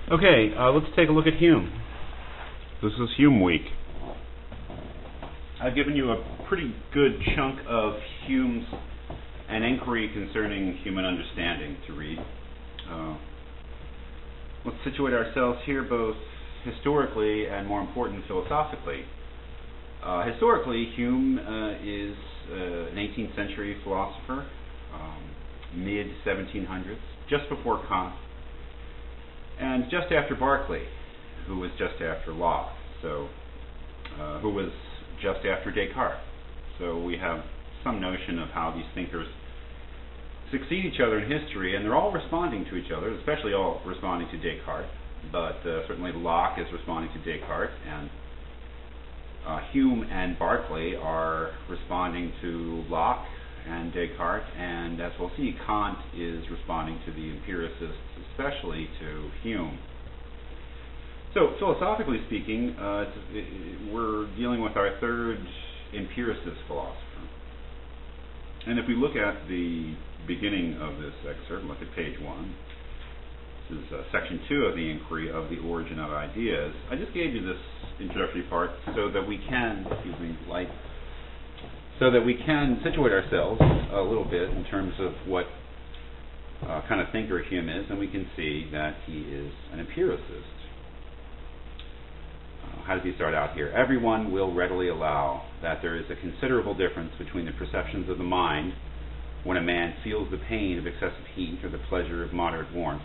Okay, let's take a look at Hume. This is Hume Week. I've given you a pretty good chunk of Hume's An Inquiry Concerning Human Understanding to read. Let's situate ourselves here both historically and, more important, philosophically. Historically, Hume is an 18th century philosopher, mid-1700s, just before Kant, and just after Berkeley, who was just after Locke, who was just after Descartes. So we have some notion of how these thinkers succeed each other in history, and they're all responding to each other, especially all responding to Descartes, but certainly Locke is responding to Descartes, and Hume and Berkeley are responding to Locke and Descartes, and as we'll see, Kant is responding to the empiricists, especially to Hume. So, philosophically speaking, we're dealing with our third empiricist philosopher. And if we look at the beginning of this excerpt, look at page 1. This is section 2 of the inquiry of the origin of ideas. I just gave you this introductory part so that we can, situate ourselves a little bit in terms of what kind of thinker Hume is, and we can see that he is an empiricist. How does he start out here? Everyone will readily allow that there is a considerable difference between the perceptions of the mind when a man feels the pain of excessive heat or the pleasure of moderate warmth,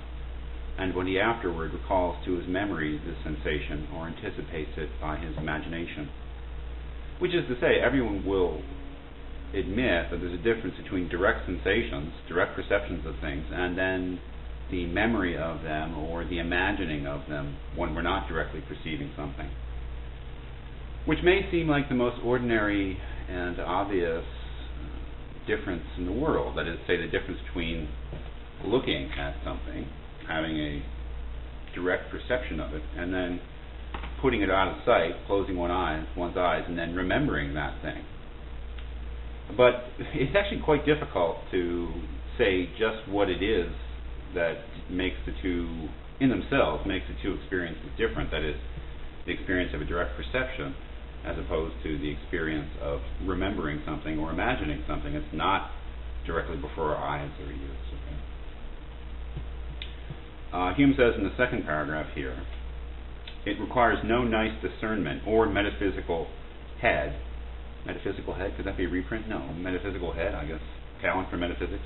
and when he afterward recalls to his memory this sensation or anticipates it by his imagination. Which is to say, everyone will admit that there's a difference between direct sensations, direct perceptions of things, and then the memory of them or the imagining of them when we're not directly perceiving something. Which may seem like the most ordinary and obvious difference in the world. That is, say, the difference between looking at something, having a direct perception of it, and then putting it out of sight, closing one's eyes, and then remembering that thing. But it's actually quite difficult to say just what it is that makes the two, in themselves, makes the two experiences different. That is, the experience of a direct perception as opposed to the experience of remembering something or imagining something. It's not directly before our eyes or ears. Okay? Hume says in the second paragraph here, it requires no nice discernment or metaphysical head. Metaphysical head? Could that be a reprint? No. Metaphysical head, I guess. Talent for metaphysics.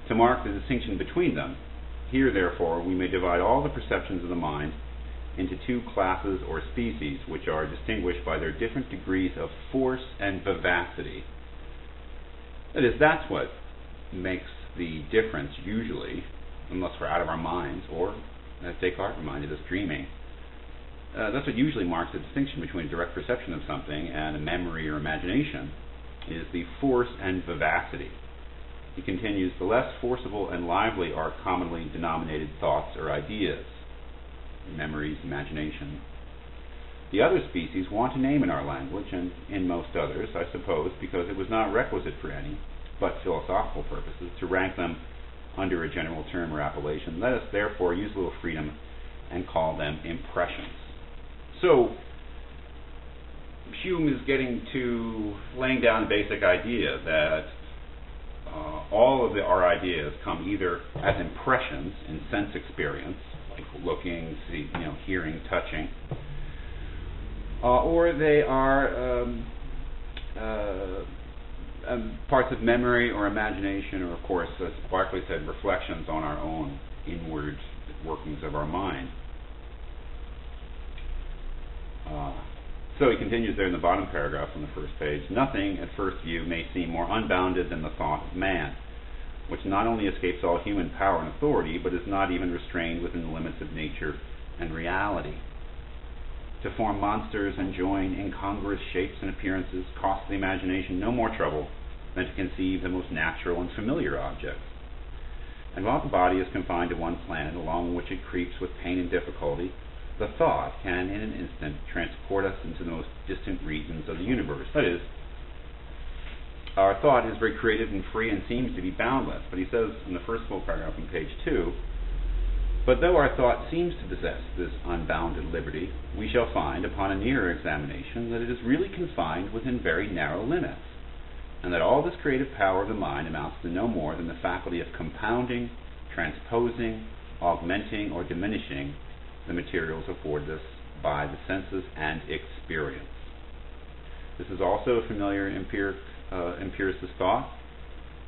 To mark the distinction between them. Here, therefore, we may divide all the perceptions of the mind into two classes or species, which are distinguished by their different degrees of force and vivacity. That is, that's what makes the difference usually, unless we're out of our minds, or, as Descartes reminded us, dreaming. That's what usually marks the distinction between a direct perception of something and a memory or imagination, is the force and vivacity. He continues, the less forcible and lively are commonly denominated thoughts or ideas, memories, imagination. The other species want a name in our language, and in most others, I suppose, because it was not requisite for any, but philosophical purposes, to rank them under a general term or appellation. Let us therefore use a little freedom and call them impressions. So, Hume is getting to laying down a basic idea that all of our ideas come either as impressions in sense experience, like looking, hearing, touching, or they are parts of memory or imagination, or, of course, as Berkeley said, reflections on our own inward workings of our mind. So he continues there in the bottom paragraph on the first page. Nothing, at first view, may seem more unbounded than the thought of man, which not only escapes all human power and authority, but is not even restrained within the limits of nature and reality. To form monsters and join incongruous shapes and appearances costs the imagination no more trouble than to conceive the most natural and familiar objects. And while the body is confined to one planet, along which it creeps with pain and difficulty, the thought can, in an instant, transport us into the most distant regions of the universe. That is, our thought is very creative and free and seems to be boundless. But he says in the first full paragraph on page 2, But though our thought seems to possess this unbounded liberty, we shall find, upon a nearer examination, that it is really confined within very narrow limits, and that all this creative power of the mind amounts to no more than the faculty of compounding, transposing, augmenting, or diminishing the materials afforded us by the senses and experience. This is also a familiar empiricist thought.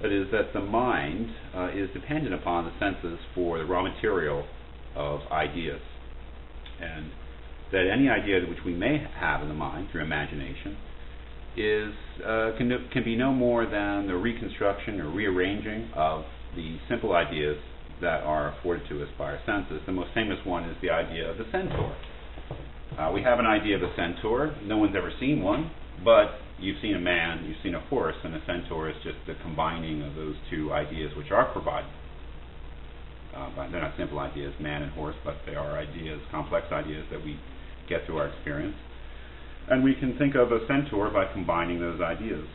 That is, that the mind is dependent upon the senses for the raw material of ideas, and that any idea which we may have in the mind through imagination can be no more than the reconstruction or rearranging of the simple ideas that are afforded to us by our senses. The most famous one is the idea of the centaur. We have an idea of a centaur. No one's ever seen one, but you've seen a man, you've seen a horse, and a centaur is just the combining of those two ideas which are provided. They're not simple ideas, man and horse, but they are ideas, complex ideas that we get through our experience. And we can think of a centaur by combining those ideas.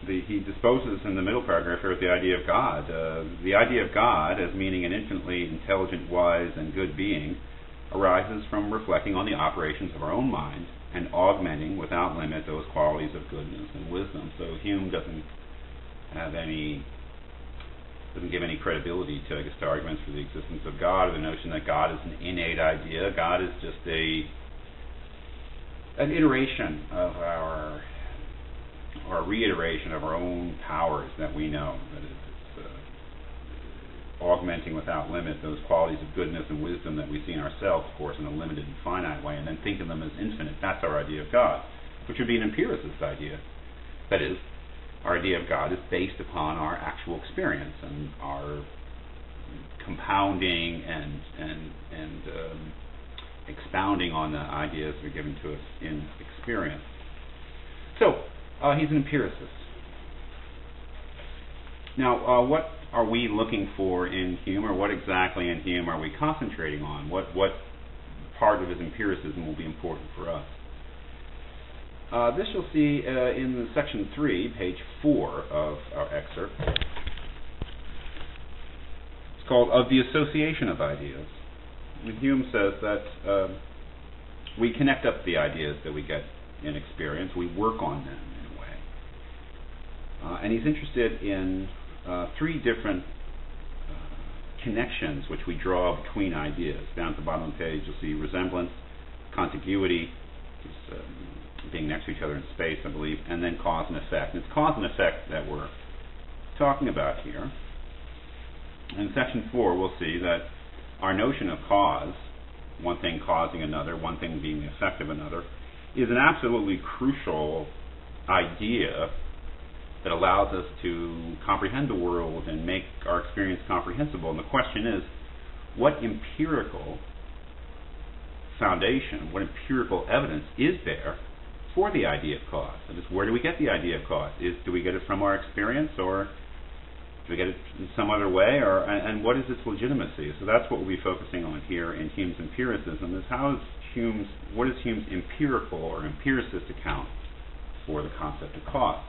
He disposes in the middle paragraph here of the idea of God. The idea of God as meaning an infinitely intelligent, wise, and good being arises from reflecting on the operations of our own mind and augmenting without limit those qualities of goodness and wisdom. So Hume doesn't give any credibility to, I guess, the arguments for the existence of God, or the notion that God is an innate idea. God is just an iteration of our, or a reiteration of our own powers that we know. That is, augmenting without limit those qualities of goodness and wisdom that we see in ourselves, of course, in a limited and finite way, and then think of them as infinite. That's our idea of God, which would be an empiricist idea. That is, our idea of God is based upon our actual experience and our compounding and expounding on the ideas that are given to us in experience. So, he's an empiricist. Now, what are we looking for in Hume, or what exactly in Hume are we concentrating on? What part of his empiricism will be important for us? This you'll see in section 3, page 4 of our excerpt. It's called Of the Association of Ideas. And Hume says that we connect up the ideas that we get in experience. We work on them in a way. And he's interested in 3 different connections which we draw between ideas. Down at the bottom of the page you'll see resemblance, contiguity, being next to each other in space, I believe, and then cause and effect. And it's cause and effect that we're talking about here. In section 4 we'll see that our notion of cause, one thing causing another, one thing being the effect of another, is an absolutely crucial idea that allows us to comprehend the world and make our experience comprehensible. And the question is, what empirical foundation, what empirical evidence is there for the idea of cause? That is, where do we get the idea of cause? Do we get it from our experience, or do we get it in some other way, and what is its legitimacy? So that's what we'll be focusing on here in Hume's empiricism, is what is Hume's empirical or empiricist account for the concept of cause?